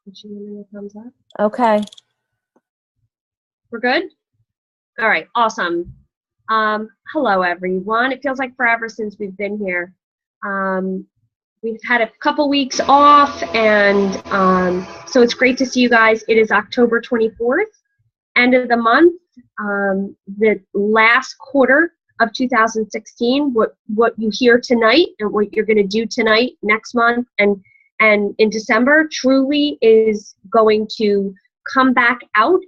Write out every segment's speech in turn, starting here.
Did she give me a thumbs up? Okay. We're good? All right, awesome. Hello, everyone. It feels like forever since we've been here. We've had a couple weeks off, and so it's great to see you guys. It is October 24th, end of the month, the last quarter of 2016. What you hear tonight and what you're going to do tonight, next month, and in December truly is going to come back out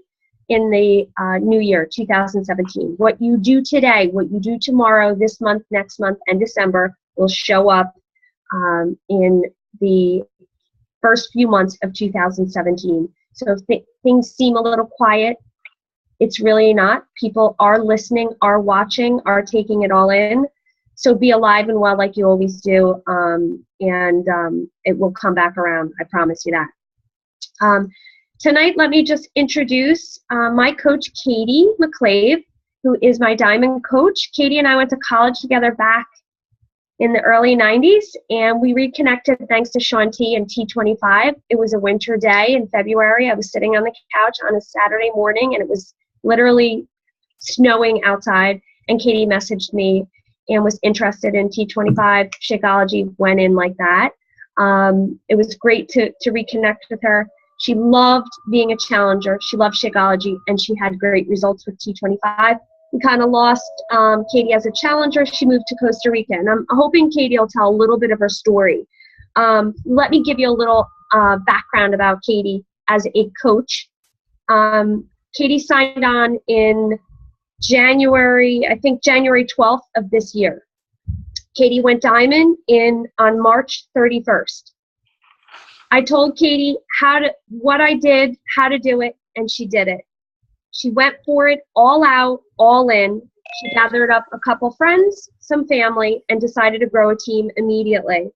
in the new year, 2017. What you do today, what you do tomorrow, this month, next month, and December will show up in the first few months of 2017. So if things seem a little quiet, it's really not. People are listening, are watching, are taking it all in. So be alive and well like you always do, and it will come back around. I promise you that. Tonight, let me just introduce my coach, Katie McClave, who is my diamond coach. Katie and I went to college together back in the early 90s, and we reconnected thanks to Sean T and T25. It was a winter day in February. I was sitting on the couch on a Saturday morning, and it was literally snowing outside, and Katie messaged me and was interested in T25. Shakeology went in like that. It was great to reconnect with her. She loved being a challenger. She loved Shakeology, and she had great results with T25. We kind of lost Katie as a challenger. She moved to Costa Rica, and I'm hoping Katie will tell a little bit of her story. Let me give you a little background about Katie as a coach. Katie signed on in January, I think January 12th of this year. Katie went diamond on March 31st. I told Katie what I did, how to do it, and she did it. She went for it all out, all in. She gathered up a couple friends, some family, and decided to grow a team immediately.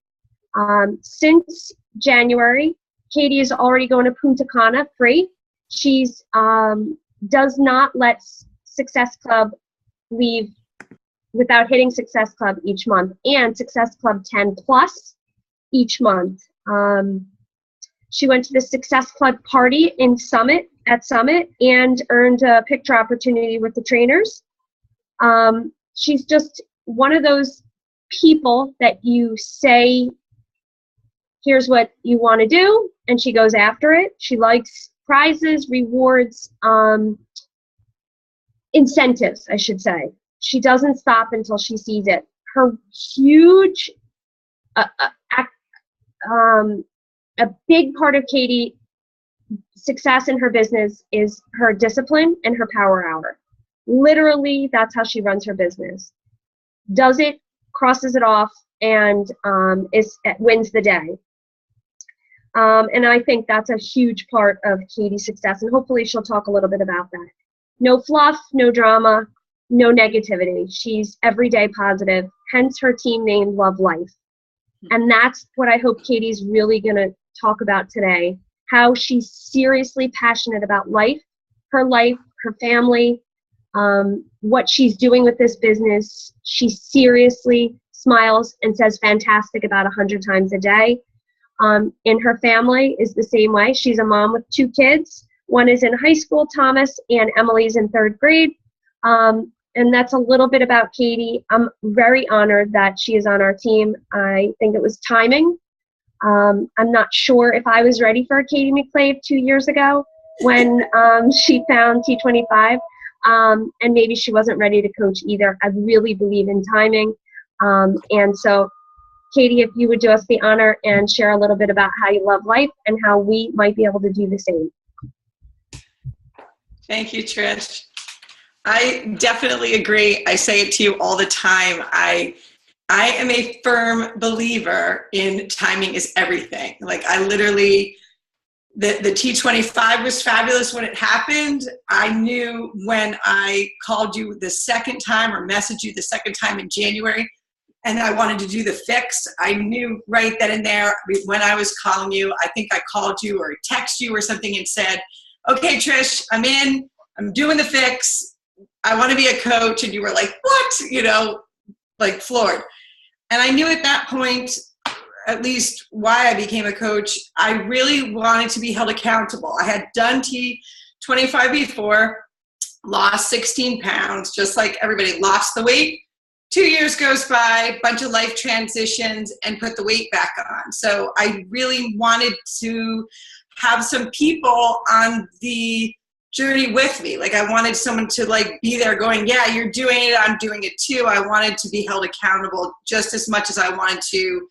Since January, Katie is already going to Punta Cana free. She's does not let Success Club leave without hitting Success Club each month, and Success Club 10 plus each month. She went to the Success Club party at Summit and earned a picture opportunity with the trainers. She's just one of those people that you say, here's what you want to do, and she goes after it. She likes prizes, rewards, incentives, I should say. She doesn't stop until she sees it. Her huge, a big part of Katie's success in her business is her discipline and her power hour. Literally, that's how she runs her business. Does it, crosses it off, and wins the day. And I think that's a huge part of Katie's success, and hopefully she'll talk a little bit about that. No fluff, no drama, no negativity. She's everyday positive, hence her team name Love Life. And that's what I hope Katie's really going to talk about today, how she's seriously passionate about life, her family, what she's doing with this business. She seriously smiles and says fantastic about 100 times a day. In her family is the same way. She's a mom with 2 kids. One is in high school, Thomas, and Emily's in 3rd grade. And that's a little bit about Katie. I'm very honored that she is on our team. I think it was timing. I'm not sure if I was ready for Katie McClave 2 years ago when she found T25, and maybe she wasn't ready to coach either. I really believe in timing. And so, Katie, if you would do us the honor and share a little bit about how you love life and how we might be able to do the same. Thank you, Trish. I definitely agree. I say it to you all the time. I am a firm believer in timing is everything. Like I literally, the T25 was fabulous when it happened. I knew when I called you the second time or messaged you the second time in January and I wanted to do the fix, I knew right then and there when I was calling you, I think I called you or texted you or something and said, okay, Trish, I'm in, I'm doing the fix. I want to be a coach. And you were like, what? You know, like floored. And I knew at that point, at least why I became a coach, I really wanted to be held accountable. I had done T25 before, lost 16 pounds, just like everybody, lost the weight. 2 years goes by, bunch of life transitions, and put the weight back on. So I really wanted to have some people on the journey with me. Like, I wanted someone to like be there going, yeah, you're doing it, I'm doing it too. I wanted to be held accountable just as much as I wanted to,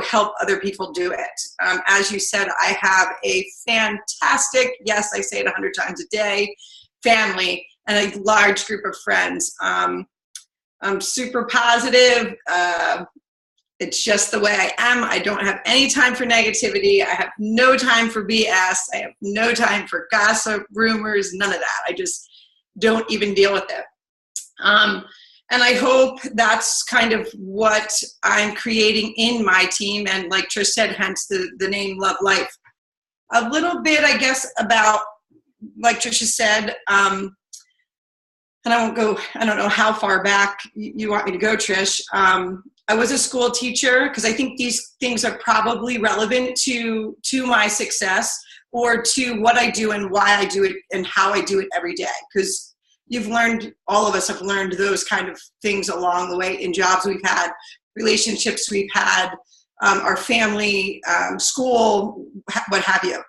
help other people do it. As you said, I have a fantastic, yes, I say it 100 times a day, family and a large group of friends. I'm super positive. It's just the way I am. I don't have any time for negativity. I have no time for BS. I have no time for gossip, rumors, none of that. I just don't even deal with it. And I hope that's kind of what I'm creating in my team. And like Trish said, hence the name Love Life. A little bit, I guess, about, like Trisha said, and I won't go, I don't know how far back you want me to go, Trish. I was a school teacher, because I think these things are probably relevant to my success, or to what I do and why I do it and how I do it every day. Because you've learned, all of us have learned those kind of things along the way in jobs we've had, relationships we've had, our family, school, what have you.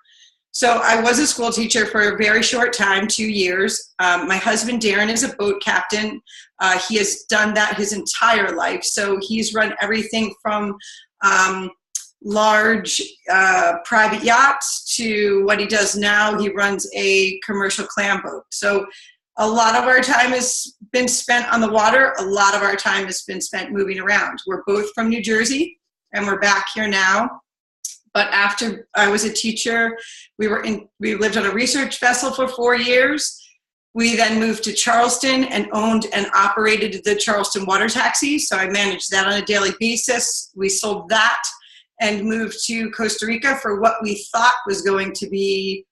So I was a school teacher for a very short time, 2 years. My husband, Darren, is a boat captain. He has done that his entire life. So he's run everything from large private yachts to what he does now. He runs a commercial clam boat. So a lot of our time has been spent on the water. A lot of our time has been spent moving around. We're both from New Jersey, and we're back here now. But after I was a teacher, we lived on a research vessel for 4 years. We then moved to Charleston and owned and operated the Charleston water taxi. So I managed that on a daily basis. We sold that and moved to Costa Rica for what we thought was going to be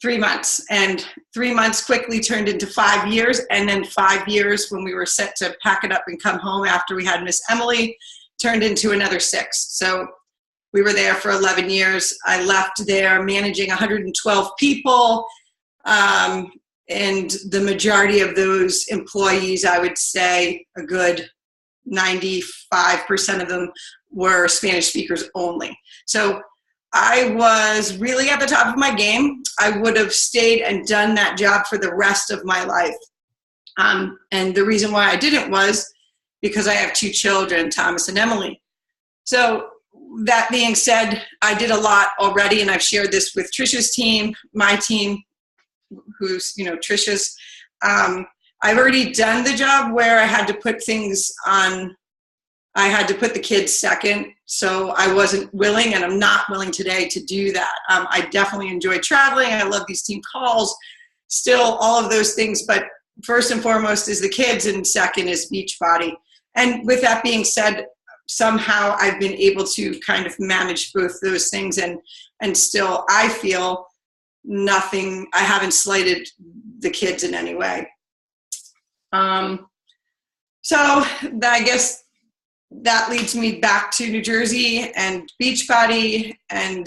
3 months. And 3 months quickly turned into 5 years. And then 5 years, when we were set to pack it up and come home after we had Miss Emily, turned into another 6. So we were there for 11 years. I left there managing 112 people. And the majority of those employees, I would say a good 95% of them were Spanish speakers only. So I was really at the top of my game. I would have stayed and done that job for the rest of my life. And the reason why I didn't was because I have 2 children, Thomas and Emily. So that being said, I did a lot already, and I've shared this with Trisha's team, my team, who's, Trisha's. I've already done the job where I had to put things on, I had to put the kids second. So I wasn't willing, and I'm not willing today to do that. I definitely enjoy traveling. I love these team calls, still all of those things. But first and foremost is the kids, and second is Beachbody. And with that being said, somehow I've been able to kind of manage both those things, and still I feel nothing, I haven't slighted the kids in any way. So I guess that leads me back to New Jersey and Beachbody, and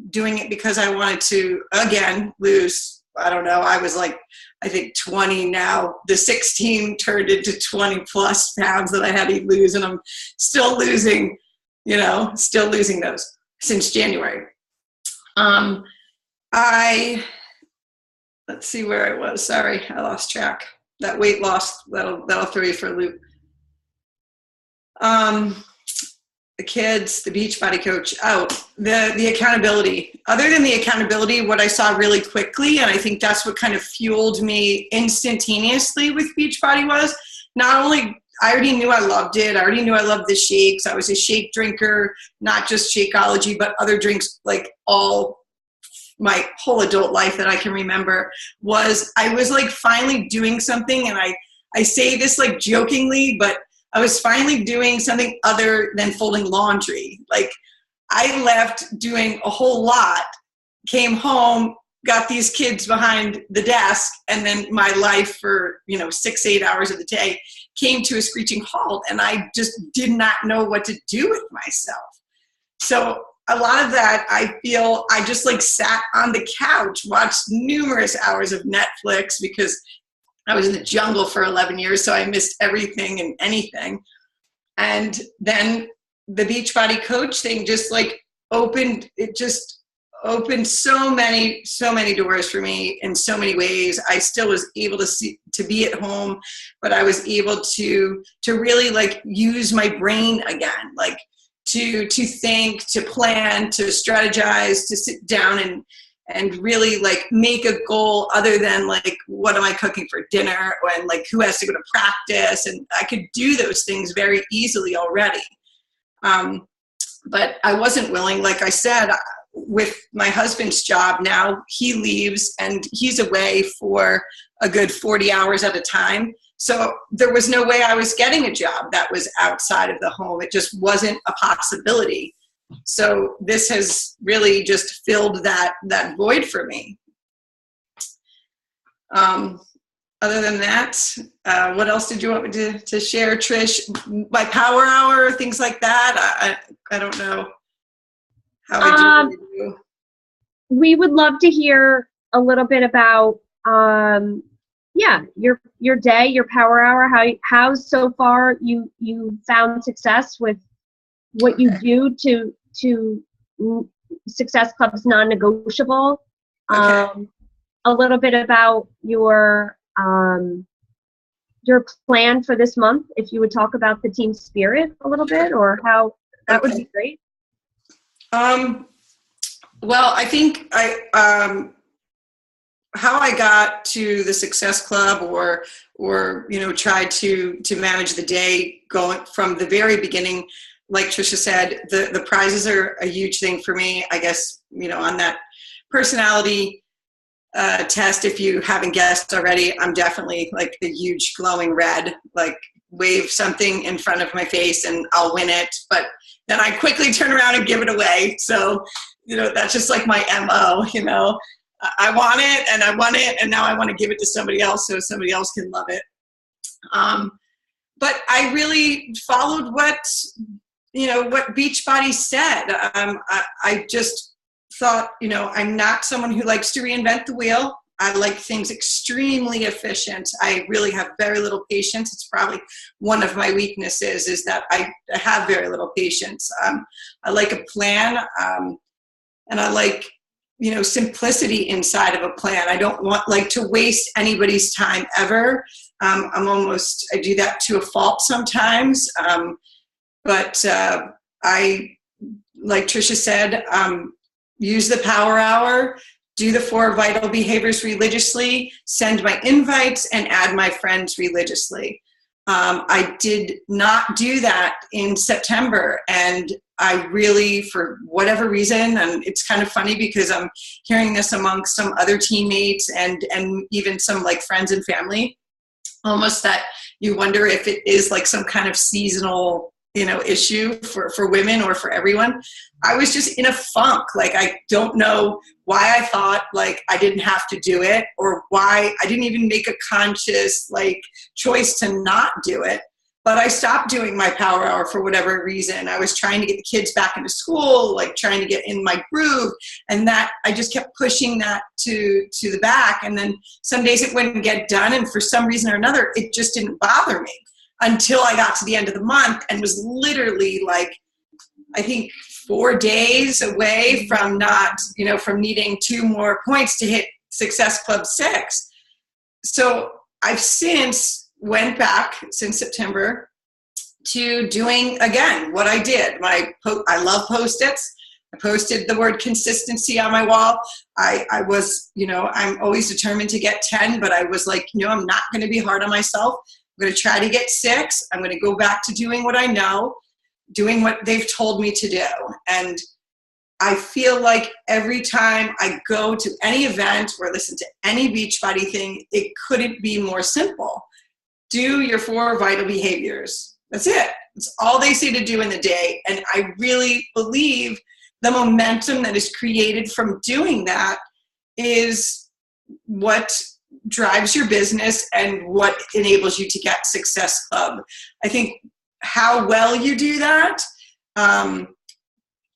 doing it because I wanted to, again, lose, I don't know, I was like, I think 20 now. The 16 turned into 20 plus pounds that I had to lose, and I'm still losing, still losing those since January. Let's see where I was. Sorry, I lost track. That weight loss, that'll throw you for a loop. The kids, the Beachbody coach, the accountability. Other than the accountability, what I saw really quickly, and I think that's what kind of fueled me instantaneously with Beachbody, was not only, I already knew I loved it. I already knew I loved the shakes. I was a shake drinker, not just Shakeology, but other drinks, like all my whole adult life that I can remember. I was like finally doing something, and I say this like jokingly, but I was finally doing something other than folding laundry. Like, I left doing a whole lot, came home, got these kids behind the desk, and then my life for 6-8 hours of the day came to a screeching halt, and I just did not know what to do with myself. So a lot of that, I feel I just like sat on the couch, watched numerous hours of Netflix because I was in the jungle for 11 years. So I missed everything and anything. And then the Beachbody coach thing just like opened so many doors for me in so many ways. I still was able to be at home, but I was able to really like use my brain again, like to think, to plan, to strategize, to sit down and really like make a goal other than like, what am I cooking for dinner? And like, who has to go to practice? And I could do those things very easily already. But I wasn't willing, like I said, with my husband's job now, he leaves and he's away for a good 40 hours at a time. So there was no way I was getting a job that was outside of the home. It just wasn't a possibility. So this has really just filled that void for me. Other than that, what else did you want me to share, Trish? My power hour, things like that. I don't know how I do. We would love to hear a little bit about your day, your power hour. How so far you found success with what you do to Success Club's non-negotiable. Okay. A little bit about your plan for this month, if you would talk about the team spirit a little bit, or how that would be great. Well, I think how I got to the Success Club or tried to manage the day going from the very beginning, like Tricia said, the prizes are a huge thing for me. I guess, on that personality test, if you haven't guessed already, I'm definitely like a huge glowing red, like wave something in front of my face and I'll win it. But then I quickly turn around and give it away. So, that's just like my MO, I want it and I want it. And now I want to give it to somebody else so somebody else can love it. But I really followed what Beachbody said. I just thought, I'm not someone who likes to reinvent the wheel. I like things extremely efficient. I really have very little patience. It's probably one of my weaknesses is that I have very little patience. I like a plan, and I like, simplicity inside of a plan. I don't want to waste anybody's time ever. I do that to a fault sometimes. But I, like Tricia said, use the power hour, do the 4 vital behaviors religiously, send my invites, and add my friends religiously. I did not do that in September, and I really, for whatever reason, and it's kind of funny because I'm hearing this amongst some other teammates and even some like friends and family, almost that you wonder if it is like some kind of seasonal issue for women or for everyone. I was just in a funk. Like, I don't know why I thought like I didn't have to do it, or why I didn't even make a conscious choice to not do it. But I stopped doing my power hour for whatever reason. I was trying to get the kids back into school, trying to get in my groove, and that I just kept pushing that to the back. And then some days it wouldn't get done, and for some reason or another, it just didn't bother me until I got to the end of the month and was literally I think 4 days away from from needing 2 more points to hit Success Club 6. So I've since went back since September to doing again what I did. I love Post-its. I posted the word consistency on my wall. I was, I'm always determined to get 10, but I was like, I'm not going to be hard on myself. I'm going to try to get 6. I'm going to go back to doing what I know, doing what they've told me to do. And I feel like every time I go to any event or listen to any Beachbody thing, it couldn't be more simple. Do your 4 vital behaviors. That's it. It's all they say to do in the day. And I really believe the momentum that is created from doing that is what drives your business and what enables you to get Success Club. I think how well you do that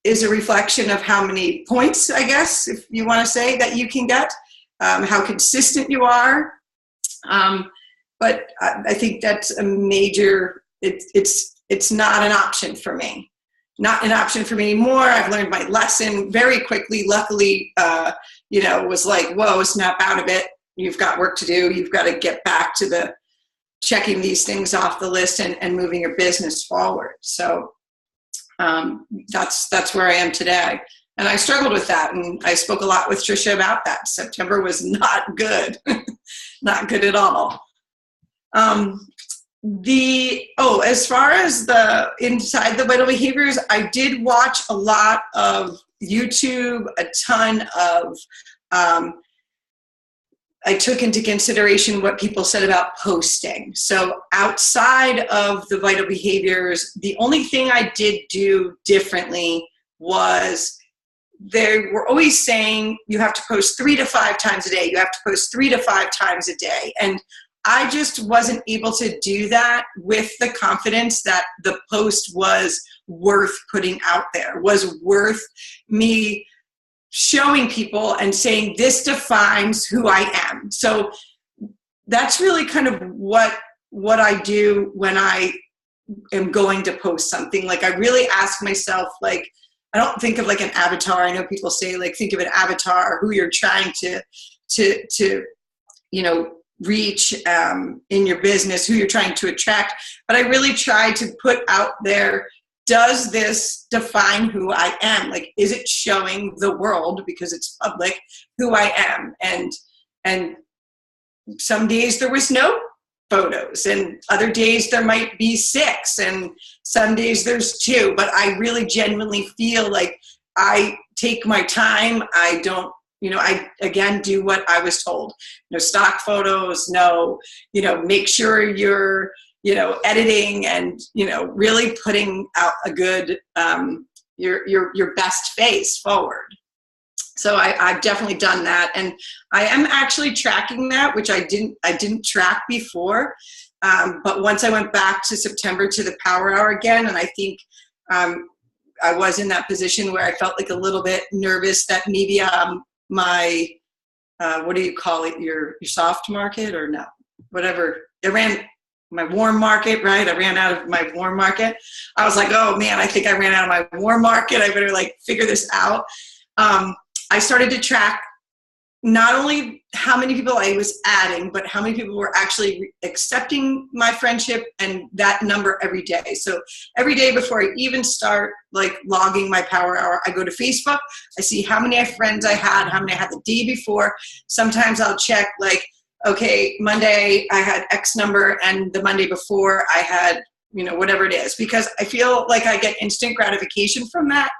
is a reflection of how many points, I guess, if you want to say, that you can get, how consistent you are. But I think that's a major, it's not an option for me. Not an option for me anymore. I've learned my lesson very quickly. Luckily, was like, whoa, snap out of it. You've got work to do. You've got to get back to the checking these things off the list and moving your business forward. So that's where I am today. And I struggled with that. And I spoke a lot with Trisha about that. September was not good, not good at all. As far as the inside the vital behaviors, I did watch a lot of YouTube, a ton of, I took into consideration what people said about posting. So outside of the vital behaviors, the only thing I did do differently was they were always saying you have to post 3 to 5 times a day. You have to post 3 to 5 times a day. And I just wasn't able to do that with the confidence that the post was worth putting out there, was worth me showing people and saying, this defines who I am. So that's really kind of what I do when I am going to post something. Like, I really ask myself, like, I don't think of like an avatar. I know people say, like, think of an avatar, who you're trying to reach in your business, who you're trying to attract. But I really try to put out there, does this define who I am? Like, is it showing the world, because it's public, who I am? And some days there was no photos, and other days there might be 6, and some days there's 2. But I really genuinely feel like I take my time. I don't, I, again, do what I was told. No stock photos, no, make sure you're, editing and, really putting out a good, your best face forward. So I've definitely done that. And I am actually tracking that, which I didn't track before. But once I went back to September to the Power Hour again, and I think, I was in that position where I felt like a little bit nervous that maybe, my what do you call it, your soft market, or no, whatever, I ran my warm market, right? I ran out of my warm market. I was like, oh man, I think I ran out of my warm market. I better like figure this out. I started to track not only how many people I was adding, but how many people were actually accepting my friendship, and that number every day. So every day before I even start like logging my Power Hour, I go to Facebook, I see how many friends I had, how many I had the day before. Sometimes I'll check like, okay, Monday I had X number, and the Monday before I had, whatever it is, because I feel like I get instant gratification from that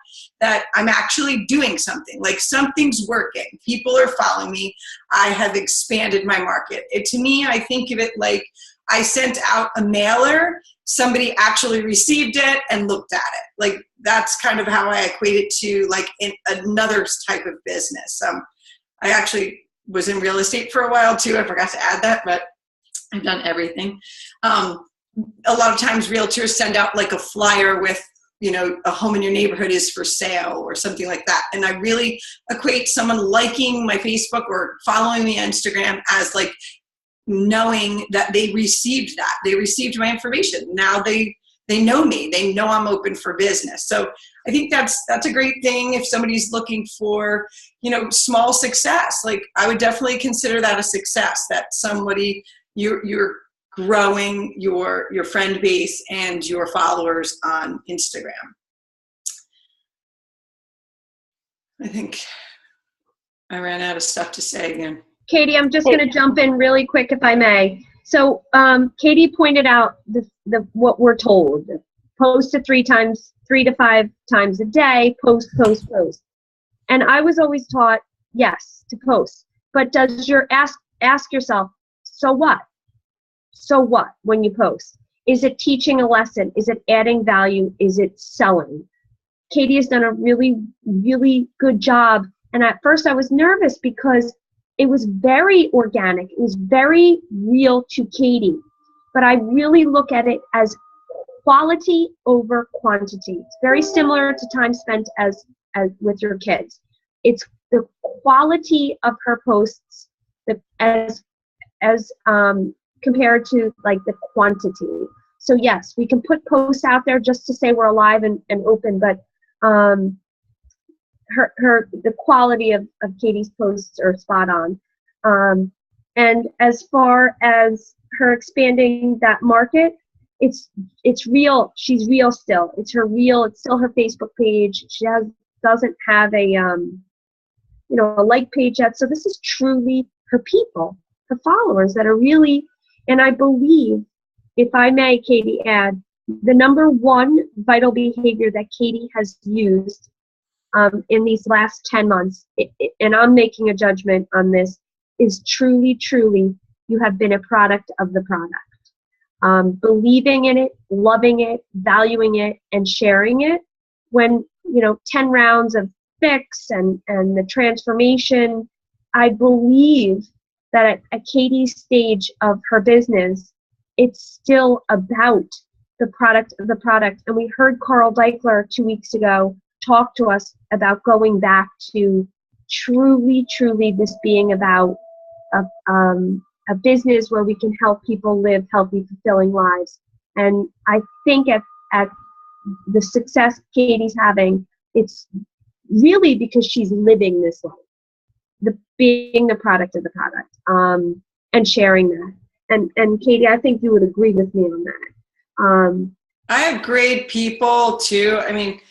I'm actually doing something, like something's working. People are following me. I have expanded my market. To me, I think of it like I sent out a mailer, somebody actually received it and looked at it. Like, that's kind of how I equate it to like in another type of business. I actually was in real estate for a while too. I forgot to add that, but I've done everything. A lot of times realtors send out like a flyer with, a home in your neighborhood is for sale or something like that. And I really equate someone liking my Facebook or following me on Instagram as like knowing that they received that. They received my information. Now they know me. They know I'm open for business. So I think that's a great thing if somebody's looking for, small success. Like, I would definitely consider that a success, that somebody, you're growing your friend base and your followers on Instagram. I think I ran out of stuff to say again. Katie, I'm just going to jump in really quick, if I may. So Katie pointed out the what we're told: post to 3 to 5 times a day, post. And I was always taught, yes, to post. But does ask yourself, so what? So what when you post? Is it teaching a lesson? Is it adding value? Is it selling? Katie has done a really, really good job. And at first I was nervous because it was very organic. It was very real to Katie. But I really look at it as quality over quantity. It's very similar to time spent as with your kids. It's the quality of her posts that as compared to like the quantity. So yes, we can put posts out there just to say we're alive and open, but the quality of Katie's posts are spot on. And as far as her expanding that market, it's real. She's real still. It's still her Facebook page. She doesn't have a a like page yet. So this is truly her people, her followers that are really, and I believe, if I may, Katie, add, the number one vital behavior that Katie has used in these last 10 months, and I'm making a judgment on this, is truly, you have been a product of the product. Believing in it, loving it, valuing it, and sharing it. When, 10 rounds of fix and the transformation, I believe that at Katie's stage of her business, it's still about the product of the product. And we heard Carl Deichler 2 weeks ago talk to us about going back to truly this being about a business where we can help people live healthy, fulfilling lives. And I think at the success Katie's having, it's really because she's living this life, being the product of the product, and sharing that. And Katie, I think you would agree with me on that. I have great people too. I mean,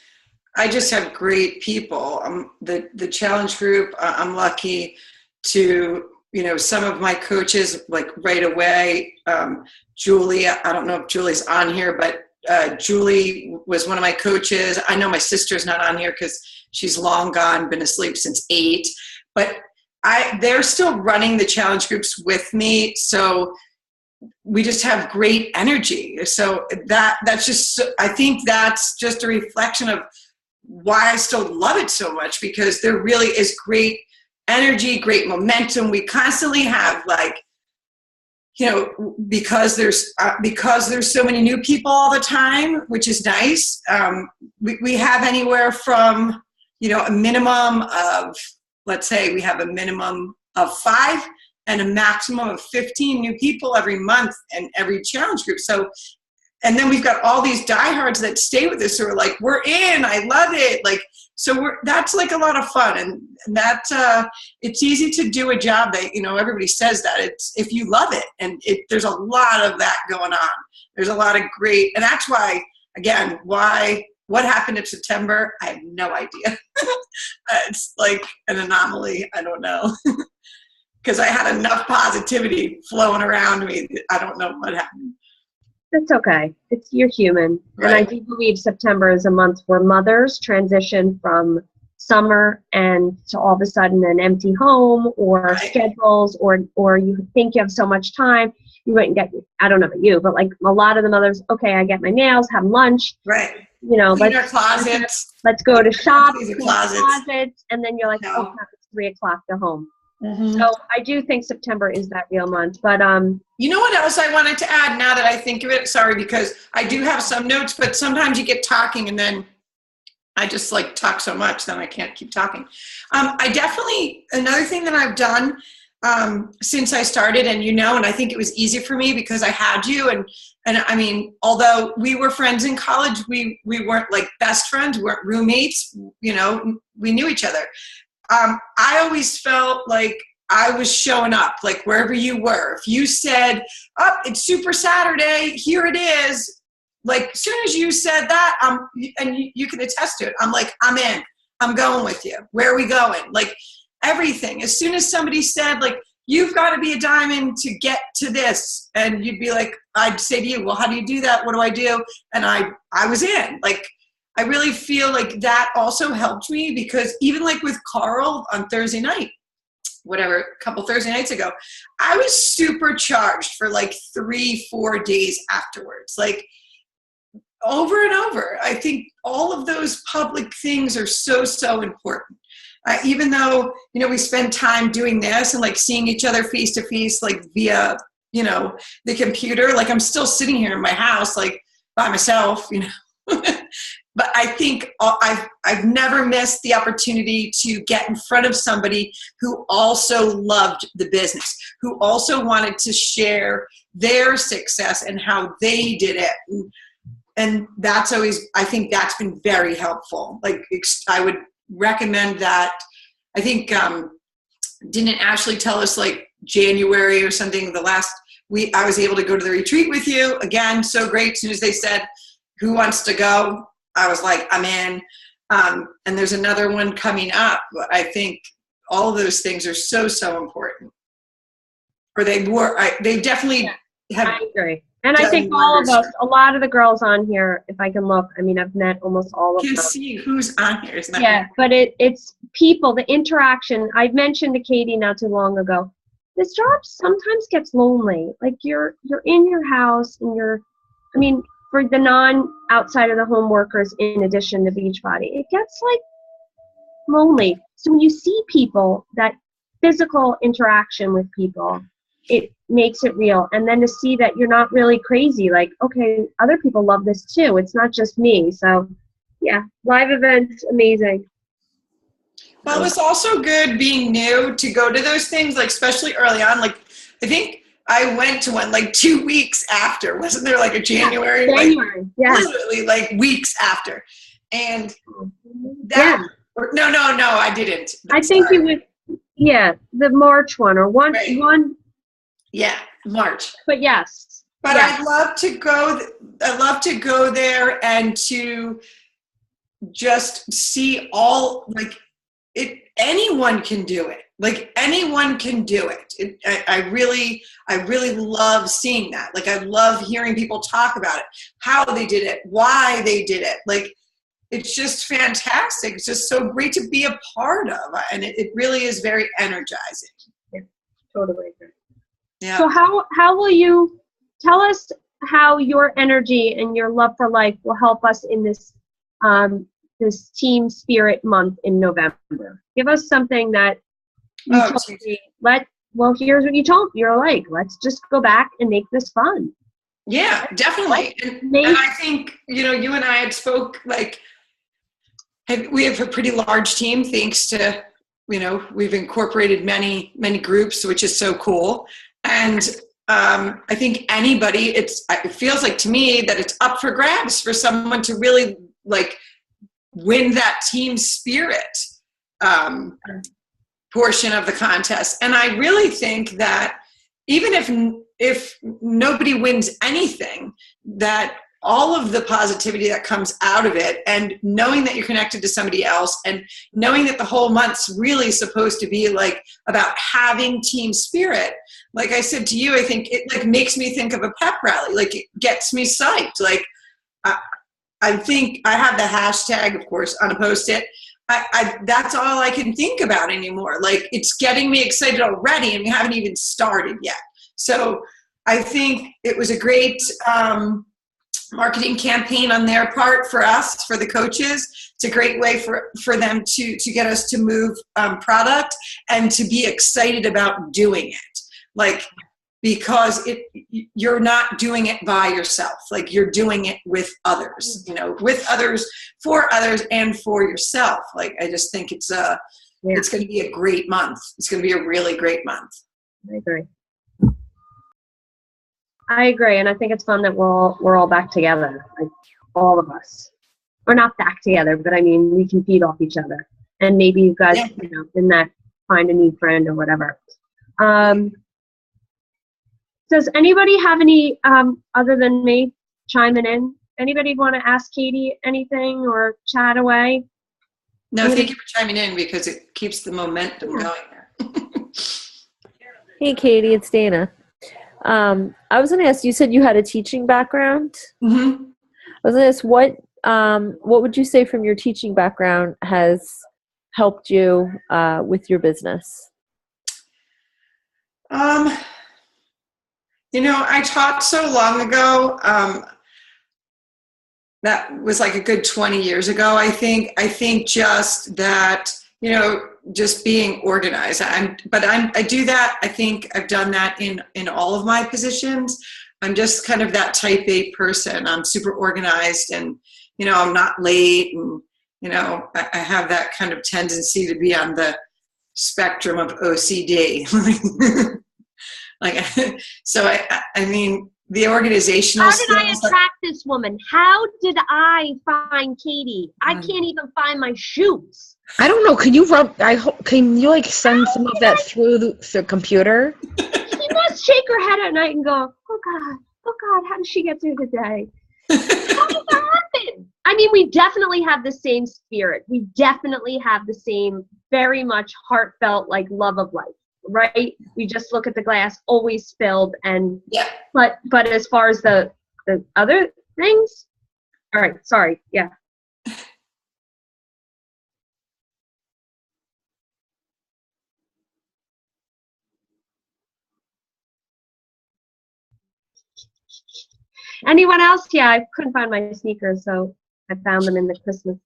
I just have great people. The challenge group, I'm lucky to, some of my coaches, like right away, Julie, I don't know if Julie's on here, but Julie was one of my coaches. I know my sister's not on here because she's long gone, been asleep since 8, but they're still running the challenge groups with me. So we just have great energy. So that's just, I think that's just a reflection of why I still love it so much, because there really is great energy, great momentum. We constantly have because there's so many new people all the time, which is nice. We have anywhere from, a minimum of, let's say we have a minimum of 5 and a maximum of 15 new people every month and every challenge group. So, and then we've got all these diehards that stay with us who are like, we're in, I love it. That's like a lot of fun. And that, it's easy to do a job that, everybody says that it's, if you love it, and there's a lot of that going on. There's a lot of great, and that's why, again, what happened in September, I have no idea. It's like an anomaly. I don't know. Because I had enough positivity flowing around me. I don't know what happened. That's okay. You're human. Right. And I do believe September is a month where mothers transition from summer and to all of a sudden an empty home or right. schedules or you think you have so much time. You went and get, I don't know about you, but like a lot of the mothers, okay, I get my nails, have lunch. Right. Clean our closets. Let's go to shop, Clean closets, and then you're like, no. oh, crap, it's 3 o'clock, go home. Mm-hmm. So I do think September is that real month, but you know what else I wanted to add now that I think of it? Sorry, because I do have some notes, but sometimes you get talking and then I just talk so much, then I can't keep talking. I definitely, another thing that I've done since I started, and and I think it was easy for me because I had you, and I mean, although we were friends in college, we weren't like best friends, we weren't roommates, we knew each other. I always felt like I was showing up, like wherever you were. If you said, oh, it's Super Saturday, here it is. Like as soon as you said that, and you can attest to it, I'm like, I'm in, I'm going with you. Where are we going? Like everything. As soon as somebody said like, you've got to be a diamond to get to this. And you'd be like, I'd say to you, well, how do you do that? What do I do? And I was in. Like, I really feel like that also helped me because even like with Carl on Thursday night, a couple Thursday nights ago, I was supercharged for like 3-4 days afterwards. Like over and over. I think all of those public things are so important. Even though, we spend time doing this and like seeing each other face to face, like via, the computer, like I'm still sitting here in my house, like by myself, But I think I've never missed the opportunity to get in front of somebody who also loved the business, who also wanted to share their success and how they did it. And that's always, I think that's been very helpful. Like, I would recommend that. I think, didn't Ashley tell us like January or something, the last week I was able to go to the retreat with you. Again, so great. As soon as they said, who wants to go? I was like, I'm in. And there's another one coming up. I think all of those things are so, so important. Or they definitely have. I agree. And I think all of us, a lot of the girls on here, if I can look, I mean, I've met almost all of them. You can see who's on here, isn't that right? But it's people, the interaction. I mentioned to Katie not too long ago, this job sometimes gets lonely. Like you're in your house and for the non-outside of the home workers, in addition to Beachbody, it gets like lonely. So when you see people, that physical interaction with people, it makes it real. And then to see that you're not really crazy, like, okay, other people love this too. It's not just me. So yeah, live events, amazing. Well, it's also good being new to go to those things, like especially early on. Like I think I went to one like 2 weeks after. Wasn't there like a January? January, yeah. Literally like weeks after. And that, no, I didn't. I think you would, the March one or one. Right. Yeah, March. But yes. But yes. I'd love to go there and to just see all, like, anyone can do it. Like, anyone can do it. I really love seeing that. Like, I love hearing people talk about it, how they did it, why they did it. Like, it's just fantastic. It's just so great to be a part of. And it really is very energizing. Yeah, totally agree. Yeah. So how will you tell us how your energy and your love for life will help us in this this Team Spirit month in November? Give us something that you told me. Here's what you told me. You're like, let's just go back and make this fun. Yeah, definitely. And I think, you and I had spoke, like, we have a pretty large team thanks to, we've incorporated many, many groups, which is so cool. And I think anybody, it feels like to me that it's up for grabs for someone to really like win that team spirit portion of the contest. And I really think that even if nobody wins anything, that all of the positivity that comes out of it, and knowing that you're connected to somebody else, and knowing that the whole month's really supposed to be like about having team spirit. Like I said to you, I think it like makes me think of a pep rally. Like, it gets me psyched. Like, I think I have the hashtag, of course, on a Post-it. That's all I can think about anymore. Like, it's getting me excited already, and we haven't even started yet. So I think it was a great marketing campaign on their part for us, for the coaches. It's a great way for them to get us to move product and to be excited about doing it. Like, because you're not doing it by yourself. Like, you're doing it with others, with others, for others, and for yourself. Like, I just think it's going to be a great month. It's going to be a really great month. I agree, and I think it's fun that we're all back together, like all of us. We're not back together, but I mean, we can feed off each other, and maybe you guys, in that, find a new friend or whatever. Does anybody have any other than me chiming in? Anybody want to ask Katie anything or chat away? No, thank you for chiming in because it keeps the momentum going there. Hey, Katie, it's Dana. I was going to ask, you said you had a teaching background. Mm-hmm. I was going to ask, what would you say from your teaching background has helped you with your business? I taught so long ago. That was like a good 20 years ago, I think. I think just that, just being organized. I do that. I think I've done that in all of my positions. I'm just kind of that type A person. I'm super organized, and, you know, I'm not late, and, you know, I have that kind of tendency to be on the spectrum of OCD. Like, so I mean, the organizational How did I skills. attract this woman? How did I find Katie? I can't even find my shoes. I don't know. Can you like send some of that through the computer? She must shake her head at night and go, oh God, how did she get through the day? How did that happen? I mean, we definitely have the same spirit. We definitely have the same very much heartfelt, like, love of life, right? We just look at the glass always filled, and Yeah. But as far as the other things, all right, sorry, yeah. Anyone else? Yeah, I couldn't find my sneakers, so I found them in the Christmas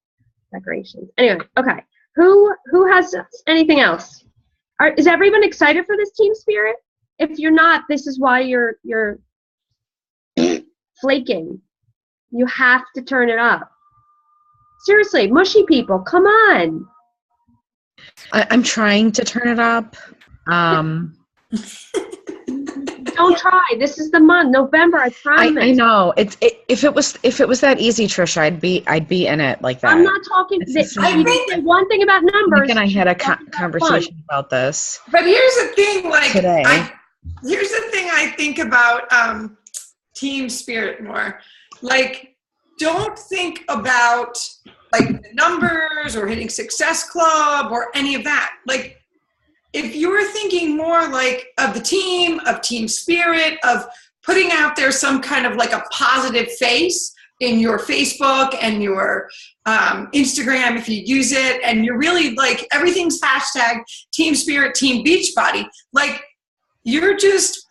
decorations. Anyway, okay. Who has anything else? Is everyone excited for this team spirit? If you're not, this is why you're flaking. You have to turn it up. Seriously, mushy people, come on. I'm trying to turn it up. Don't try. This is the month, November. I promise. I know. If it was that easy, Trisha, I'd be in it like that. I'm not talking. I think one thing about numbers. Nick and I had a conversation about this. But here's the thing, like, today. Here's the thing I think about team spirit more. Like, don't think about, like, the numbers or hitting Success Club or any of that. Like, if you were thinking more like of the team, of team spirit, of putting out there some kind of like a positive face in your Facebook and your Instagram, if you use it, and you're really like, everything's hashtag team spirit, team Beachbody, like, you're just,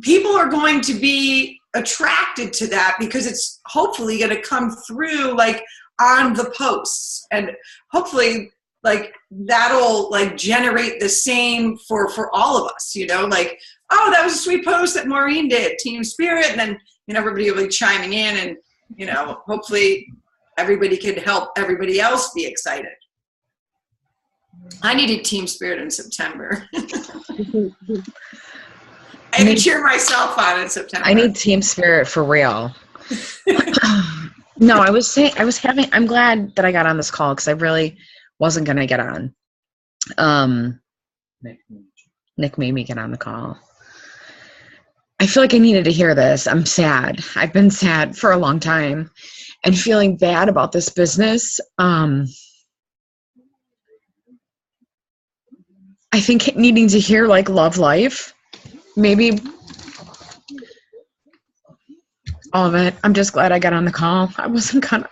people are going to be attracted to that because it's hopefully going to come through, like, on the posts, and hopefully, like, that'll, like, generate the same for all of us, you know, like, oh, that was a sweet post that Maureen did, team spirit, and then, you know, everybody will be chiming in, and, you know, hopefully everybody could help everybody else be excited. I needed team spirit in September. I had to cheer myself on in September. I need team spirit for real. No, I'm glad that I got on this call because I really wasn't going to get on. Nick made me get on the call. I feel like I needed to hear this. I'm sad. I've been sad for a long time and feeling bad about this business. I think needing to hear, like, love life, maybe all of it. I'm just glad I got on the call. I wasn't gonna.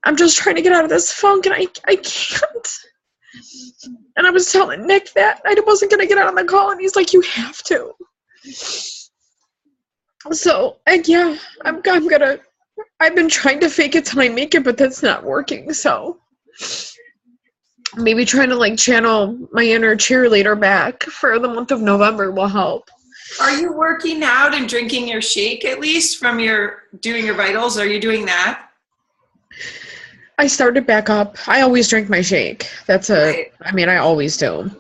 I'm just trying to get out of this funk, and I can't. And I was telling Nick that I wasn't going to get out on the call, and he's like, you have to. So, yeah, I've been trying to fake it till I make it, but that's not working, so maybe trying to, like, channel my inner cheerleader back for the month of November will help. Are you working out and drinking your shake, at least, from doing your vitals? Are you doing that? I started back up. I always drink my shake. I always do.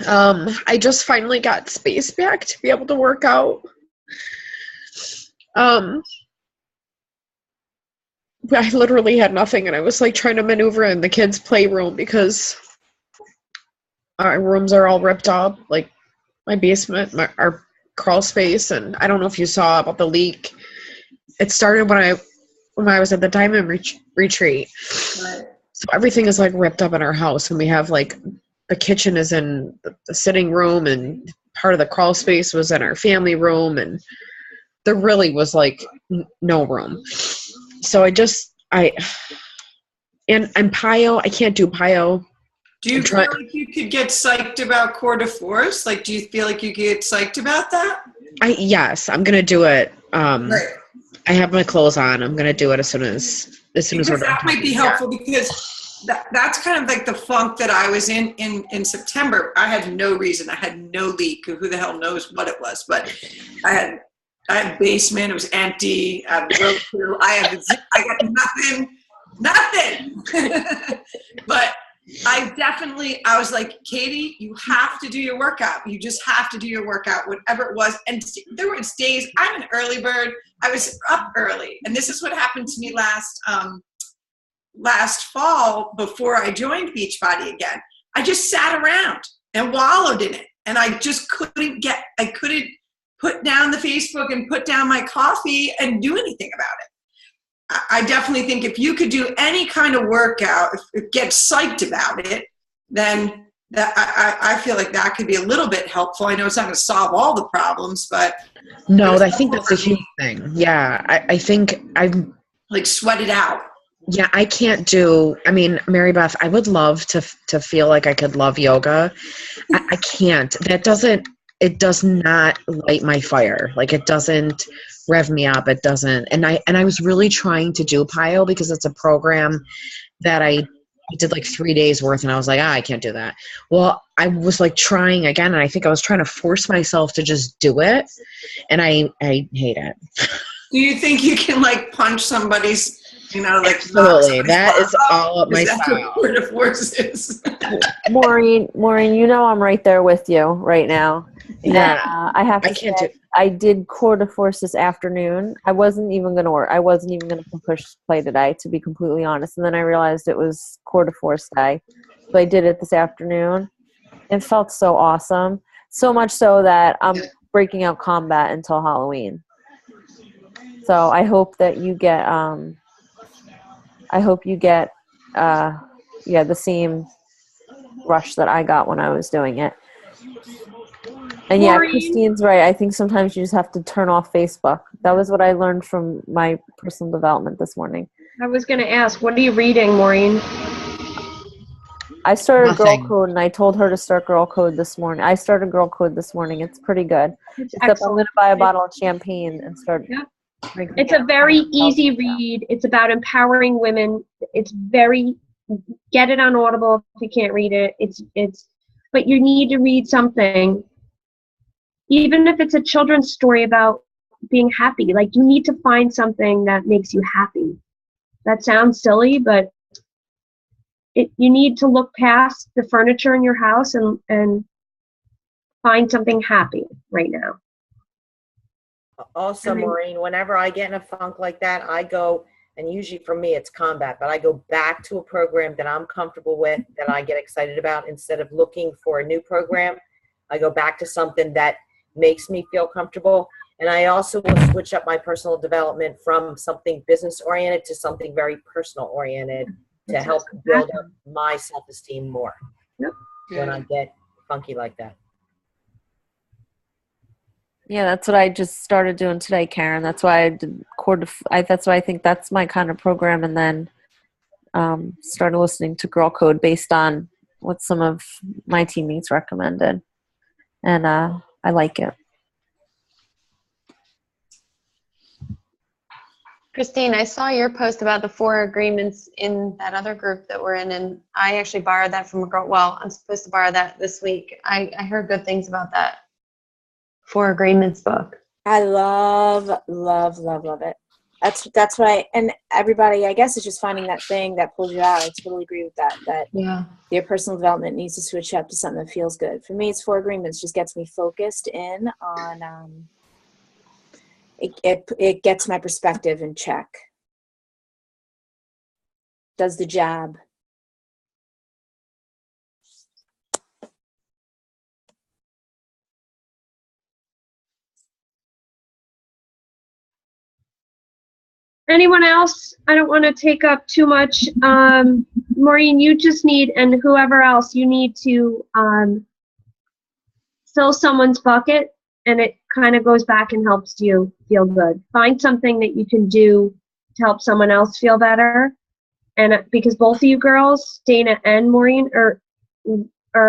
I just finally got space back to be able to work out. I literally had nothing, and I was, like, trying to maneuver in the kids' playroom because our rooms are all ripped up, like my basement, our crawl space, and I don't know if you saw about the leak. It started when I was at the Diamond Retreat. Right. So everything is, like, ripped up in our house, and we have, like, the kitchen is in the sitting room, and part of the crawl space was in our family room, and there really was, like, no room. So I'm PIO. I can't do PIO. Do you feel like you could get psyched about Core de Force? Like, do you feel like you get psyched about that? Yes, I'm going to do it. Right. I have my clothes on. I'm going to do it as soon as we're done. That might be helpful because that's kind of like the funk that I was in September. I had no reason. I had no leak. Who the hell knows what it was? But I had a basement. It was empty. I had Roku. I got nothing. But I was like, Katie, you have to do your workout. You just have to do your workout, whatever it was. And there was days, I'm an early bird. I was up early. And this is what happened to me last fall before I joined Beachbody again. I just sat around and wallowed in it. And I just couldn't put down the Facebook and put down my coffee and do anything about it. I definitely think if you could do any kind of workout, get psyched about it, then I feel like that could be a little bit helpful. I know it's not going to solve all the problems, but no, I think that's a huge thing. Yeah, I think I'm like sweat it out. Yeah, I can't do. I mean, Mary Beth, I would love to feel like I could love yoga. I can't. It does not light my fire. Like it doesn't rev me up. It doesn't. And I was really trying to do PIO because it's a program that I did like 3 days worth, and I was like, I can't do that. Well, I was like trying again, and I think I was trying to force myself to just do it, and I hate it. Do you think you can like punch somebody's? Like absolutely. That is all up my style. What force is. Maureen, I'm right there with you right now. Yeah, I have to say, I did core de force this afternoon. I wasn't even going to work. I wasn't even going to push play today, to be completely honest. And then I realized it was core de force day, so I did it this afternoon. It felt so awesome, so much so that I'm breaking out combat until Halloween. So I hope that you get. The same rush that I got when I was doing it. And yeah, Maureen? Christine's right. I think sometimes you just have to turn off Facebook. That was what I learned from my personal development this morning. I was going to ask, what are you reading, Maureen? I started Nothing. Girl Code, and I told her to start Girl Code this morning. I started Girl Code this morning. It's pretty good. Except I'm going to buy a bottle of champagne and start drinking. It's a very easy read. It's about empowering women. It's get it on Audible if you can't read it. But you need to read something. Even if it's a children's story about being happy, like you need to find something that makes you happy. That sounds silly, but you need to look past the furniture in your house and find something happy right now. Also, Maureen, whenever I get in a funk like that, I go, and usually for me it's combat, but I go back to a program that I'm comfortable with, that I get excited about. Instead of looking for a new program, I go back to something that makes me feel comfortable. And I also will switch up my personal development from something business oriented to something very personal oriented to help build up my self-esteem more when I get funky like that. Yeah, that's what I just started doing today, Karen. That's why I did that's why I think that's my kind of program, and then started listening to Girl Code based on what some of my teammates recommended, and I like it. Christine, I saw your post about the 4 agreements in that other group that we're in, and I actually borrowed that from a girl. Well, I'm supposed to borrow that this week. I heard good things about that 4 agreements book. I love it. That's what and everybody, I guess, is just finding that thing that pulls you out. I totally agree with that your personal development needs to switch up to something that feels good. For me, it's 4 agreements, just gets me focused in on it gets my perspective in check. Does the job. Anyone else? I don't want to take up too much. Maureen, you just need, and whoever else, you need to fill someone's bucket, and it kind of goes back and helps you feel good. Find something that you can do to help someone else feel better. And because both of you girls, Dana and Maureen, are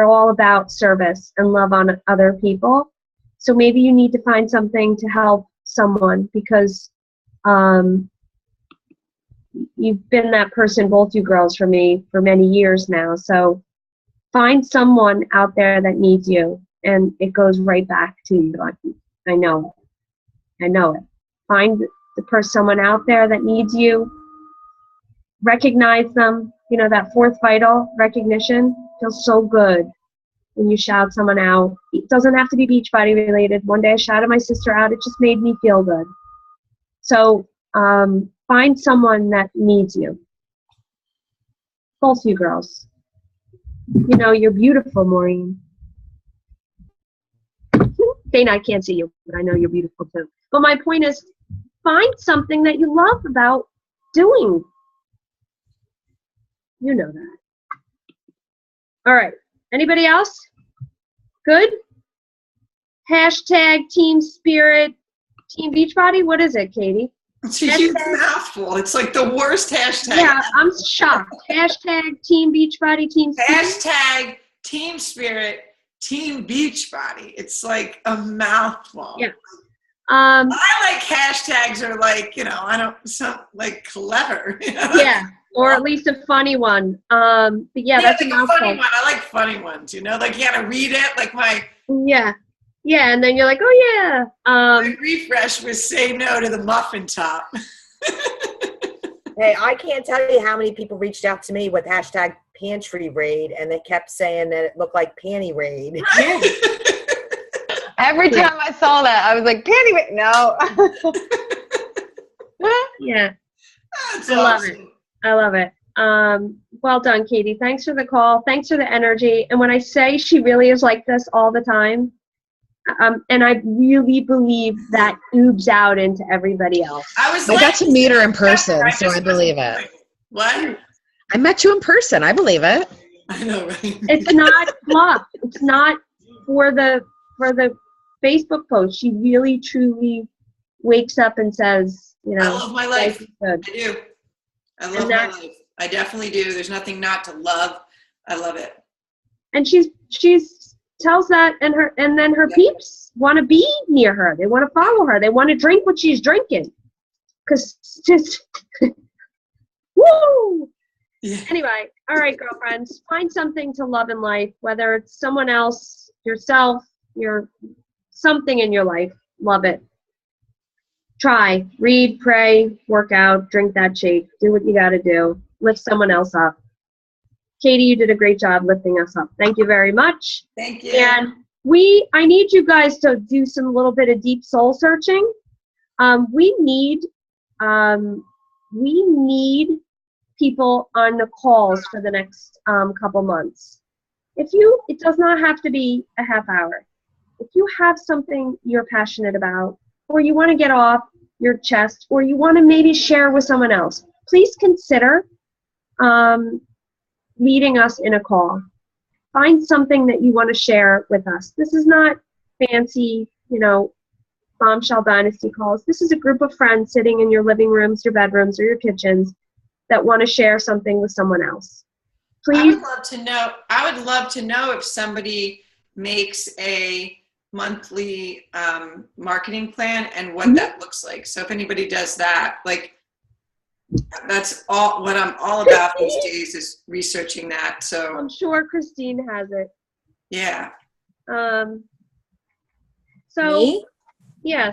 all about service and love on other people. So maybe you need to find something to help someone, because you've been that person, both you girls, for me for many years now. So find someone out there that needs you, and it goes right back to you. I know it. Find someone out there that needs you. Recognize them. You know, that fourth vital, recognition, feels so good when you shout someone out. It doesn't have to be Beachbody related. One day I shouted my sister out. It just made me feel good. So find someone that needs you. Both you girls. You know, you're beautiful, Maureen. Dana, I can't see you, but I know you're beautiful too. But my point is, find something that you love about doing. You know that. All right. Anybody else? Good? Hashtag Team Spirit, Team Beachbody? What is it, Katie? It's a huge mouthful. It's like the worst hashtag. Yeah, I'm shocked. Hashtag Team Beachbody, Team Spirit. Hashtag Team Spirit, Team Beachbody. It's like a mouthful. Yeah. I like hashtags or like, you know, I don't, some like clever. You know? Yeah, or at least a funny one. But yeah, that's like a funny one. I like funny ones, you know, like you gotta read it, like my. Yeah. Yeah, and then you're like, oh yeah. My refresh was say no to the muffin top. Hey, I can't tell you how many people reached out to me with hashtag pantry raid, and they kept saying that it looked like panty raid. Yeah. Every time I saw that, I was like, panty raid. No. Yeah. That's I love awesome. it. I love it. Well done, Katie. Thanks for the call. Thanks for the energy. And when I say she really is like this all the time, and I really believe that oozes out into everybody else. I got to meet her in person, so I believe it. What? I met you in person. I believe it. I know, right? It's not fluff. It's not for the Facebook post. She really, truly wakes up and says, you know, I love my life. I do. I love my life. I definitely do. There's nothing not to love. I love it. And she's tells that, and then her peeps want to be near her. They want to follow her. They want to drink what she's drinking. Cause just woo. Yeah. Anyway, all right, girlfriends, find something to love in life, whether it's someone else, yourself, something in your life. Love it. Try, read, pray, work out, drink that shake, do what you got to do, lift someone else up. Katie, you did a great job lifting us up. Thank you very much. Thank you. And I need you guys to do some little bit of deep soul searching. We need people on the calls for the next couple months. It does not have to be a half hour. If you have something you're passionate about, or you want to get off your chest, or you want to maybe share with someone else, please consider leading us in a call. Find something that you want to share with us. This is not fancy, bombshell dynasty calls. This is a group of friends sitting in your living rooms, your bedrooms, or your kitchens that want to share something with someone else. Please. I would love to know if somebody makes a monthly marketing plan and what that looks like. So if anybody does that, that's all what I'm all about these days is researching that. So I'm sure Christine has it. Yeah. So Me? yeah,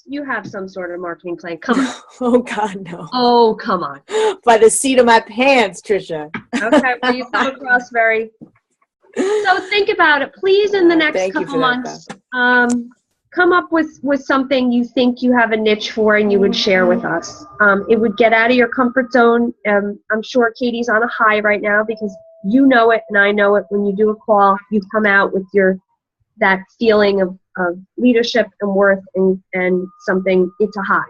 you have some sort of marketing plan. Come on. Oh God, no. Oh, come on. By the seat of my pants, Trisha. Okay, well, you come across very. So think about it, please. In the next couple months, come up with something you think you have a niche for and you would share with us. It would get out of your comfort zone. I'm sure Katie's on a high right now because you know it and I know it. When you do a call, you come out with that feeling of leadership and worth and something. It's a high.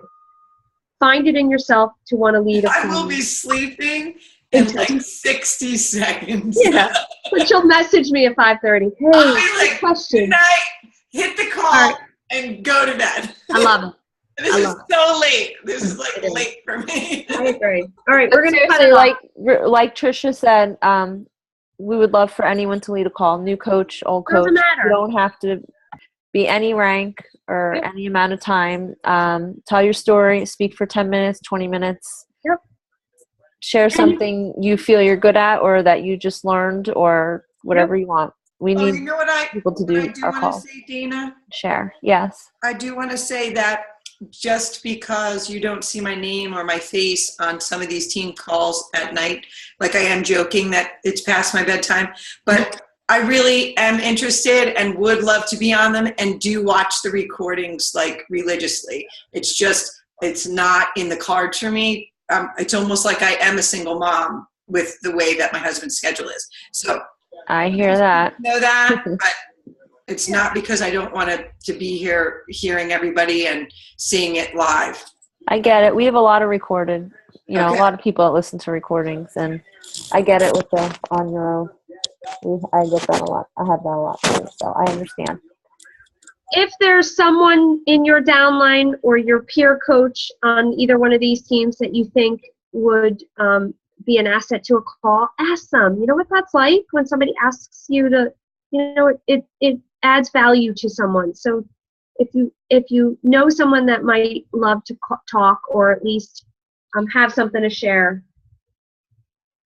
Find it in yourself to want to lead. I will be sleeping in 60 seconds. Yeah, but you'll message me at 5:30. Hey, I'll be like, question. Good night, hit the call, and go to bed. I love it. This is so late. This is late for me. I agree. All right, we're gonna cut Seriously, it off. like Trisha said, we would love for anyone to lead a call. New coach, old coach. Doesn't matter. You don't have to be any rank or any amount of time. Tell your story. Speak for 10 minutes, 20 minutes. Yep. share something you feel you're good at or that you just learned or whatever you want. We need you know what people to what I do do our want call. to say, Dana? Share. Yes. I do want to say that just because you don't see my name or my face on some of these team calls at night, like I am joking that it's past my bedtime, but I really am interested and would love to be on them and do watch the recordings like religiously. It's just, it's not in the cards for me. It's almost like I am a single mom with the way that my husband's schedule is. So I hear that. know that, but it's not because I don't want to be here hearing everybody and seeing it live. I get it. We have a lot of recorded, a Okay. lot of people that listen to recordings, and I get it with the on your own. I get that a lot. I have that a lot too, so I understand. If there's someone in your downline or your peer coach on either one of these teams that you think would be an asset to a call, ask them. You know what that's like when somebody asks you to, it adds value to someone. So if you know someone that might love to talk or at least have something to share,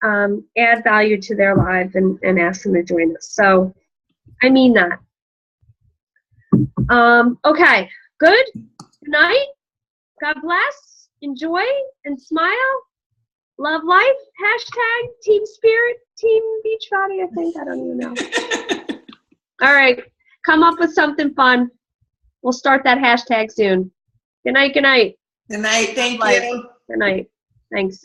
add value to their life and ask them to join us. So I mean that. Okay, good. Good night. God bless. Enjoy and smile. Love life. Hashtag team spirit, team Beachbody, I think. I don't even know. All right. Come up with something fun. We'll start that hashtag soon. Good night. Good night. Good night. Thank Life. you. Good night. Thanks.